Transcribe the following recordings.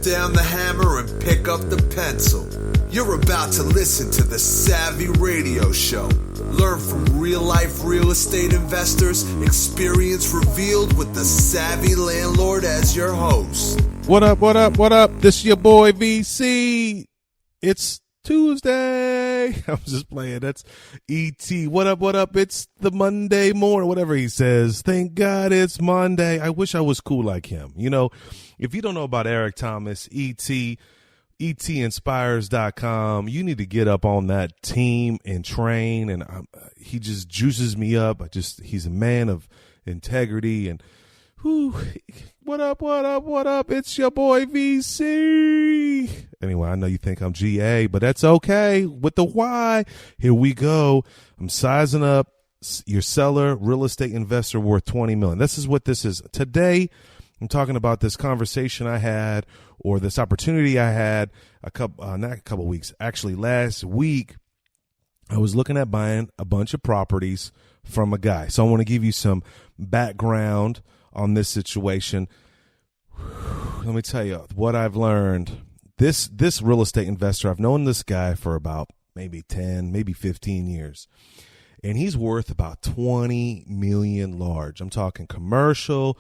down the hammer and pick up the pencil. You're about to listen to the Savvy Radio Show. Learn from real-life real estate investors, experience revealed with the Savvy Landlord as your host. What up, what up, what up? This your boy VC. It's Tuesday. I was just playing. That's E.T. What up, what up? It's the Monday morning, whatever he says. Thank God it's Monday. I wish I was cool like him. You know, if you don't know about Eric Thomas, E.T., etinspires.com, you need to get up on that team and train. And he just juices me up. He's a man of integrity. And what up, what up, what up? It's your boy VC. Anyway, I know you think I'm GA, but that's okay. With the Y, here we go. I'm sizing up your seller, real estate investor worth $20 million. This is what this is. Today, I'm talking about this conversation I had, or this opportunity I had not a couple weeks, actually last week. I was looking at buying a bunch of properties from a guy. So I want to give you some background on this situation. Let me tell you what I've learned. This real estate investor, I've known this guy for about maybe 10, maybe 15 years. And he's worth about 20 million large. I'm talking commercial,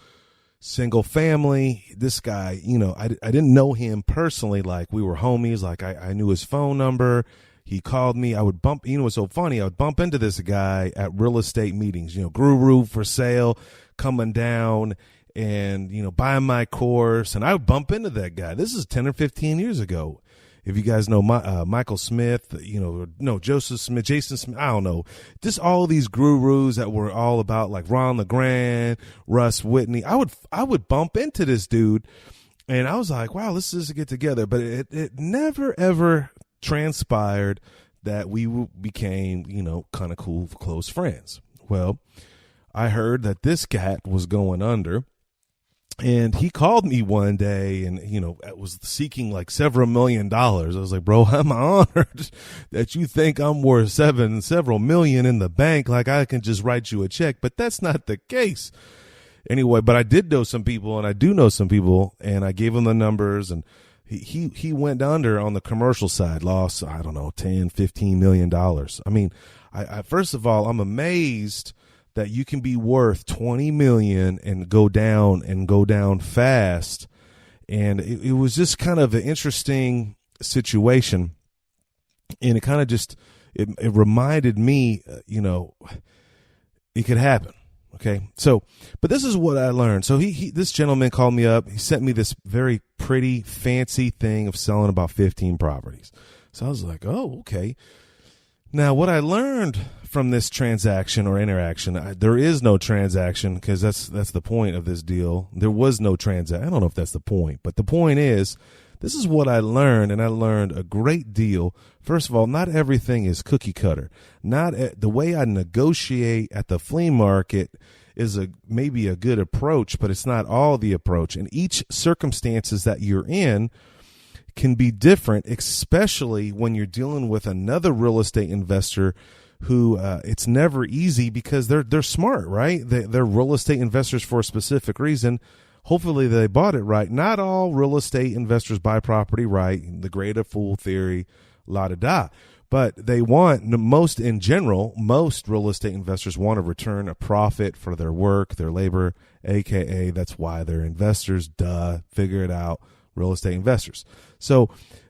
single family. This guy, you know, I didn't know him personally. Like, we were homies. Like, I knew his phone number. He called me. I would bump, you know, what's so funny? I would bump into this guy at real estate meetings, you know, Guru for sale, coming down and, you know, buying my course. And I would bump into that guy. This is 10 or 15 years ago. If you guys know Michael Smith, you know, no, Joseph Smith, Jason Smith, I don't know. Just all these gurus that were all about, like Ron LeGrand, Russ Whitney. I would bump into this dude, and I was like, wow, let's just get together. But it never, ever transpired that we became, you know, kind of cool, close friends. Well, I heard that this cat was going under. And he called me one day and, you know, was seeking like several $1 million. I was like, bro, I'm honored that you think I'm worth several million in the bank. Like, I can just write you a check, but that's not the case. Anyway, but I did know some people, and I do know some people, and I gave him the numbers, and he went under on the commercial side, lost, I don't know, 10, $15 million. I mean, I first of all, I'm amazed that you can be worth 20 million and go down fast. And it was just kind of an interesting situation. And it kind of just, it reminded me, you know, it could happen. Okay. So, but this is what I learned. So this gentleman called me up. He sent me this very pretty, fancy thing of selling about 15 properties. So I was like, oh, okay. Now, what I learned from this transaction or interaction, there is no transaction, because that's the point of this deal. There was no transaction. I don't know if that's the point, but the point is, this is what I learned, and I learned a great deal. First of all, not everything is cookie cutter. The way I negotiate at the flea market is maybe a good approach, but it's not all the approach. And each circumstances that you're in can be different, especially when you're dealing with another real estate investor who it's never easy, because they're smart, right? They're real estate investors for a specific reason. Hopefully they bought it right. Not all real estate investors buy property right. The greater fool theory, la-da-da. But they want, most real estate investors want to return a profit for their work, their labor, AKA that's why they're investors. Duh. Figure it out. Real estate investors. So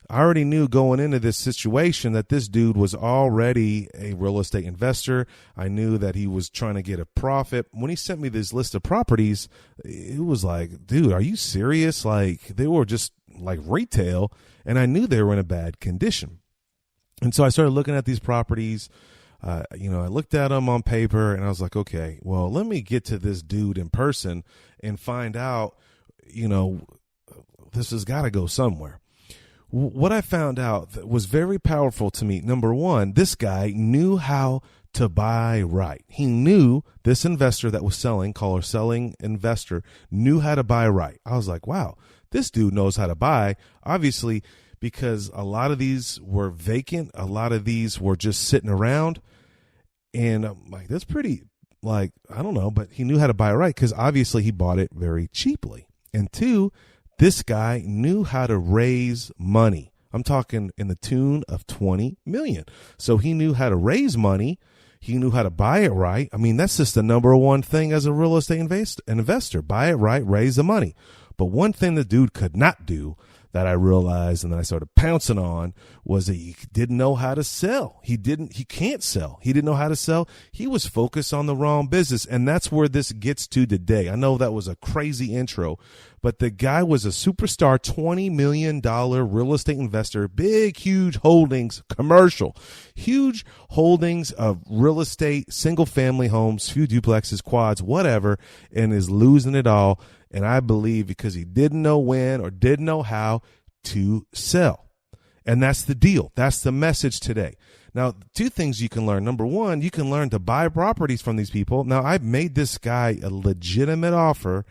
I already knew going into this situation that this dude was already a real estate investor. I knew that he was trying to get a profit. When he sent me this list of properties, it was like, dude, are you serious? Like, they were just like retail, and I knew they were in a bad condition. And so I started looking at these properties. You know, I looked at them on paper, and I was like, okay, well, let me get to this dude in person and find out, you know, this has got to go somewhere. What I found out that was very powerful to me, number one, this guy knew how to buy right. He knew, this investor that was selling, caller selling investor, knew how to buy right. I was like, wow, this dude knows how to buy. Obviously, because a lot of these were vacant. A lot of these were just sitting around. And I'm like, that's pretty, like, I don't know, but he knew how to buy right, because obviously he bought it very cheaply. And two, This guy knew how to raise money. I'm talking in the tune of 20 million. So he knew how to raise money. He knew how to buy it right. I mean, that's just the number one thing as a real estate investor. Buy it right, raise the money. But one thing the dude could not do that I realized and that I started pouncing on was that he didn't know how to sell. He can't sell. He didn't know how to sell. He was focused on the wrong business. And that's where this gets to today. I know that was a crazy intro, but the guy was a superstar, $20 million real estate investor, big, huge holdings, commercial, huge holdings of real estate, single family homes, few duplexes, quads, whatever, and is losing it all. And I believe because he didn't know when or didn't know how to sell. And that's the deal. That's the message today. Now, two things you can learn. Number one, you can learn to buy properties from these people. Now, I've made this guy a legitimate offer,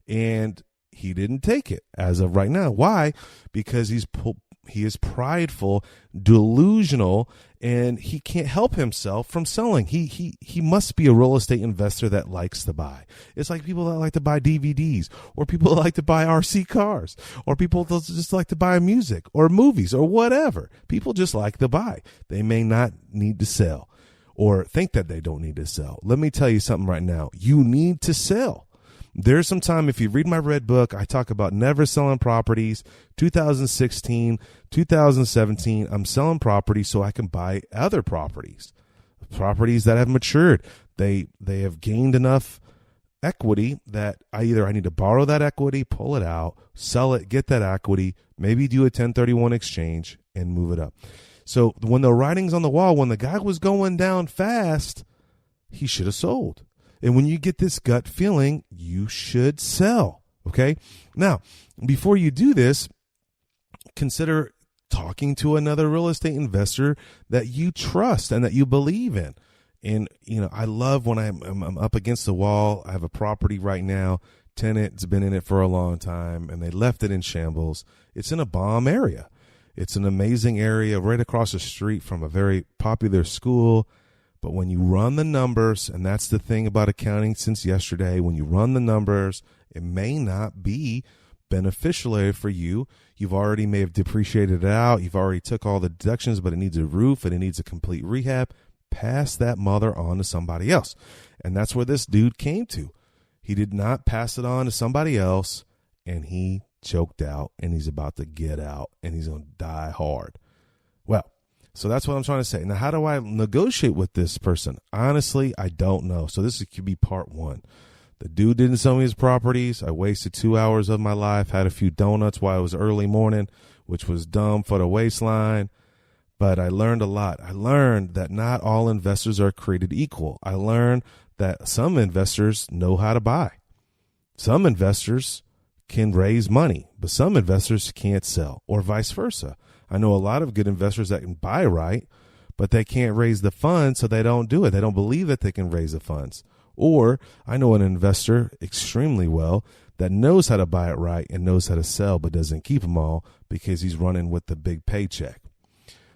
and he didn't take it as of right now. Why? Because he is prideful, delusional, and he can't help himself from selling. He must be a real estate investor that likes to buy. It's like people that like to buy DVDs, or people that like to buy RC cars, or people that just like to buy music or movies or whatever. People just like to buy. They may not need to sell or think that they don't need to sell. Let me tell you something right now. You need to sell. There's some time, if you read my red book, I talk about never selling properties. 2016, 2017, I'm selling properties so I can buy other properties that have matured. They have gained enough equity that I need to borrow that equity, pull it out, sell it, get that equity, maybe do a 1031 exchange and move it up. So when the writing's on the wall, when the guy was going down fast, he should have sold. And when you get this gut feeling, you should sell. Okay. Now, before you do this, consider talking to another real estate investor that you trust and that you believe in. And, I love when I'm up against the wall. I have a property right now. Tenant's been in it for a long time and they left it in shambles. It's in a bomb area. It's an amazing area right across the street from a very popular school. But when you run the numbers, and that's the thing about accounting since yesterday, when you run the numbers, it may not be beneficial for you. You've already may have depreciated it out. You've already took all the deductions, but it needs a roof and it needs a complete rehab. Pass that mother on to somebody else. And that's where this dude came to. He did not pass it on to somebody else, and he choked out, and he's about to get out, and he's going to die hard. Well, so that's what I'm trying to say. Now, how do I negotiate with this person? Honestly, I don't know. So this could be part one. The dude didn't sell me his properties. I wasted 2 hours of my life, had a few donuts while it was early morning, which was dumb for the waistline. But I learned a lot. I learned that not all investors are created equal. I learned that some investors know how to buy. Some investors can raise money, but some investors can't sell, or vice versa. I know a lot of good investors that can buy right, but they can't raise the funds, so they don't do it. They don't believe that they can raise the funds. Or I know an investor extremely well that knows how to buy it right and knows how to sell, but doesn't keep them all because he's running with the big paycheck.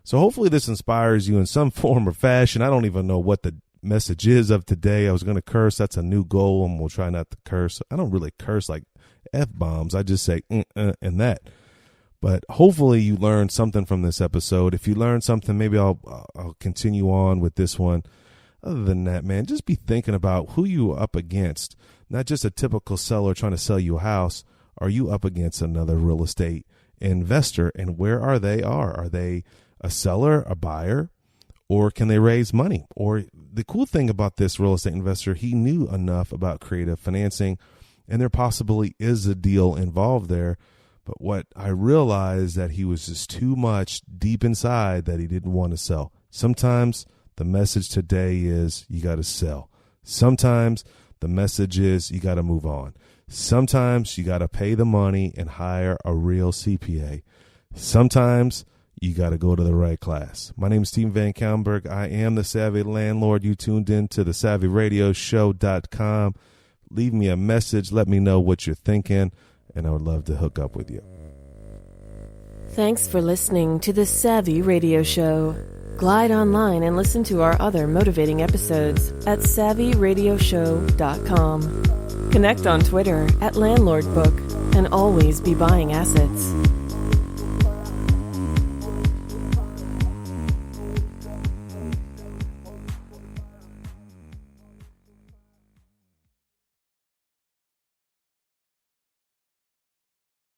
So hopefully this inspires you in some form or fashion. I don't even know what the message is of today. I was going to curse. That's a new goal, and we'll try not to curse. I don't really curse like F-bombs. I just say and that. But hopefully you learned something from this episode. If you learned something, maybe I'll continue on with this one. Other than that, man, just be thinking about who you are up against. Not just a typical seller trying to sell you a house. Are you up against another real estate investor, and where are they? Are they a seller, a buyer, or can they raise money? Or the cool thing about this real estate investor, he knew enough about creative financing, and there possibly is a deal involved there. But what I realized that he was just too much deep inside that he didn't want to sell. Sometimes the message today is you got to sell. Sometimes the message is you got to move on. Sometimes you got to pay the money and hire a real CPA. Sometimes you got to go to the right class. My name is Stephen Van Kallenberg. I am the Savvy Landlord. You tuned in to the SavvyRadioShow.com. Leave me a message. Let me know what you're thinking, and I would love to hook up with you. Thanks for listening to the Savvy Radio Show. Glide online and listen to our other motivating episodes at SavvyRadioShow.com. Connect on Twitter at LandlordBook can always be buying assets.